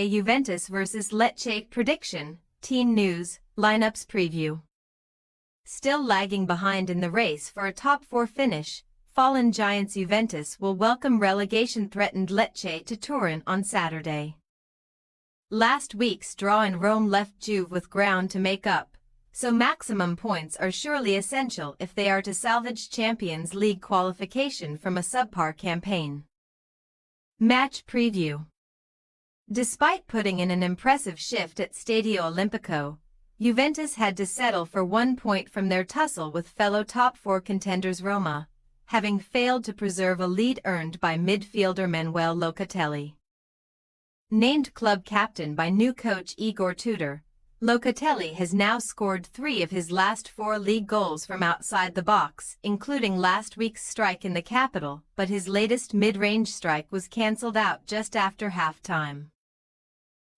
A Juventus vs Lecce prediction, team news, lineups preview. Still lagging behind in the race for a top 4 finish, fallen giants Juventus will welcome relegation-threatened Lecce to Turin on Saturday. Last week's draw in Rome left Juve with ground to make up, so maximum points are surely essential if they are to salvage Champions League qualification from a subpar campaign. Match preview. Despite putting in an impressive shift at Stadio Olimpico, Juventus had to settle for 1 point from their tussle with fellow top 4 contenders Roma, having failed to preserve a lead earned by midfielder Manuel Locatelli. Named club captain by new coach Igor Tudor, Locatelli has now scored 3 of his last 4 league goals from outside the box, including last week's strike in the capital, but his latest mid-range strike was cancelled out just after half-time.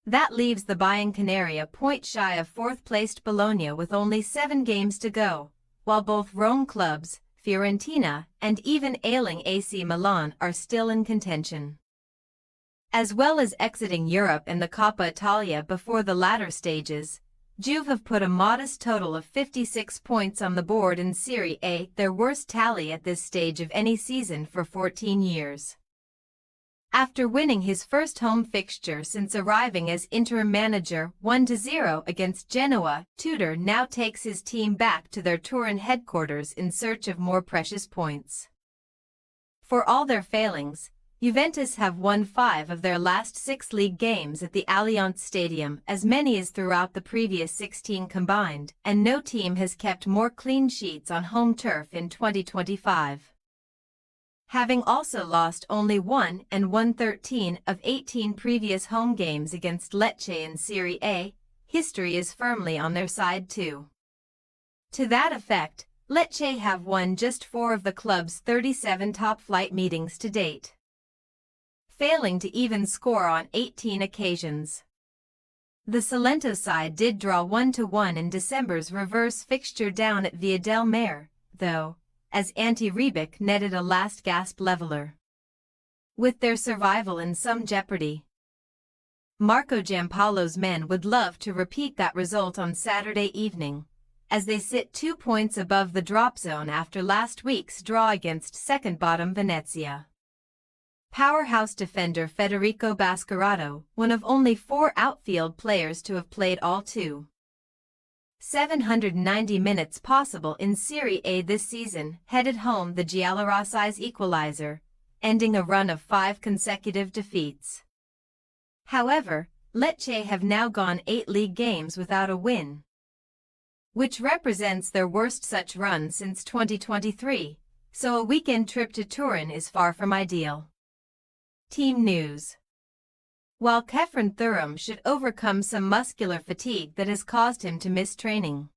That leaves the Bianconeri a point shy of 4th-placed Bologna with only 7 games to go, while both Rome clubs, Fiorentina, and even ailing AC Milan are still in contention. As well as exiting Europe and the Coppa Italia before the latter stages, Juve have put a modest total of 56 points on the board in Serie A, their worst tally at this stage of any season for 14 years. After winning his first home fixture since arriving as interim manager 1-0 against Genoa, Tudor now takes his team back to their Turin headquarters in search of more precious points. For all their failings, Juventus have won 5 of their last 6 league games at the Allianz Stadium, as many as throughout the previous 16 combined, and no team has kept more clean sheets on home turf in 2025. Having also lost only 1 and won 13 of 18 previous home games against Lecce in Serie A, history is firmly on their side too. To that effect, Lecce have won just 4 of the club's 37 top-flight meetings to date, failing to even score on 18 occasions. The Salento side did draw 1-1 in December's reverse fixture down at Via del Mare, though, as Ante Rebic netted a last-gasp leveler, with their survival in some jeopardy. Marco Giampaolo's men would love to repeat that result on Saturday evening, as they sit 2 points above the drop zone after last week's draw against second-bottom Venezia. Powerhouse defender Federico Bascarado, one of only 4 outfield players to have played all 790 minutes possible in Serie A this season, headed home the Giallorossi's equalizer, ending a run of 5 consecutive defeats. However, Lecce have now gone 8 league games without a win, which represents their worst such run since 2023, so a weekend trip to Turin is far from ideal. Team news. While Kefren Thuram should overcome some muscular fatigue that has caused him to miss training,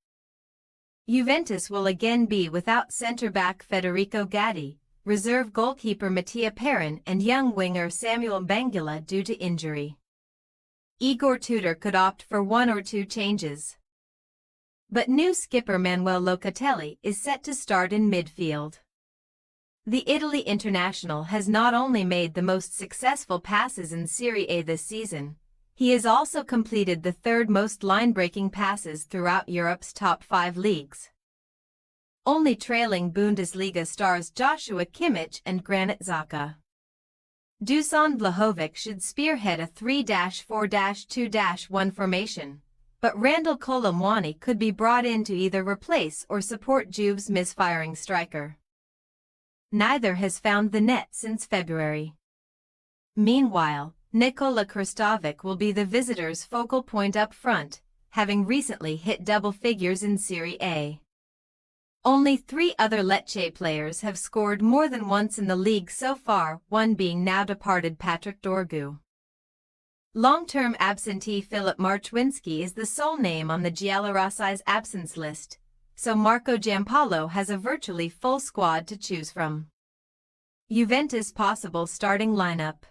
Juventus will again be without centre-back Federico Gatti, reserve goalkeeper Mattia Perin, and young winger Samuel Bangula due to injury. Igor Tudor could opt for 1 or 2 changes, but new skipper Manuel Locatelli is set to start in midfield. The Italy international has not only made the most successful passes in Serie A this season, he has also completed the 3rd most line-breaking passes throughout Europe's top 5 leagues, only trailing Bundesliga stars Joshua Kimmich and Granit Xhaka. Dusan Vlahovic should spearhead a 3-4-2-1 formation, but Randal Kolo Muani could be brought in to either replace or support Juve's misfiring striker. Neither has found the net since February. Meanwhile, Nikola Kristovic will be the visitors' focal point up front, having recently hit double figures in Serie A. Only 3 other Lecce players have scored more than once in the league so far, one being now departed Patrick Dorgu. Long-term absentee Filip Marczewski is the sole name on the Giallorossi's absence list, so Marco Giampaolo has a virtually full squad to choose from. Juventus' possible starting lineup: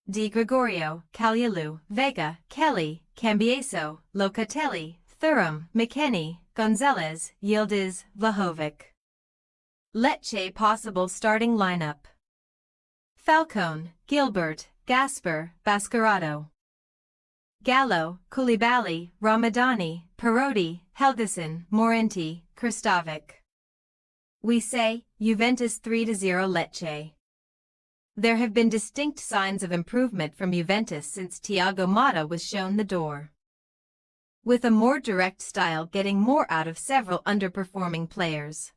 Di Gregorio, Kalulu, Vega, Kelly, Cambiaso, Locatelli, Thuram, McKennie, Gonzalez, Yildiz, Vlahovic. Lecce possible starting lineup: Falcone, Gilbert, Gasper, Bascarado. Gallo, Koulibaly, Ramadani, Perotti, Helguson, Morenti, Kristovic. We say, Juventus 3-0 Lecce. There have been distinct signs of improvement from Juventus since Thiago Motta was shown the door. With a more direct style getting more out of several underperforming players.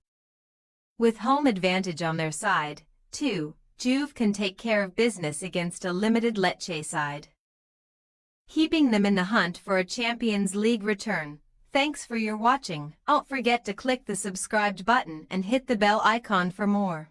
With home advantage on their side, too, Juve can take care of business against a limited Lecce side, keeping them in the hunt for a Champions League return. Thanks for your watching. Don't forget to click the subscribed button and hit the bell icon for more.